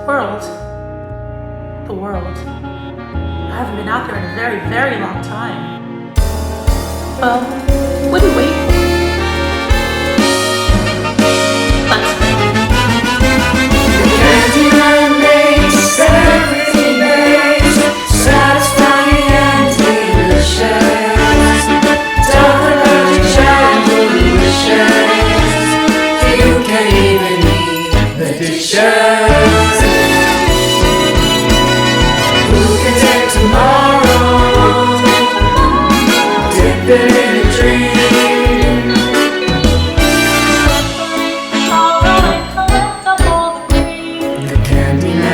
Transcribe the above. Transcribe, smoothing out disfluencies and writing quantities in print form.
world. The world. I haven't been out there in a very, very long time. Well, what do you wait for? Let's go. Candyland makes everything makes satisfying and delicious. Dark magic and delicious. You can't even eat the dishes. Who can take tomorrow? Dip it in a dream. The Candyman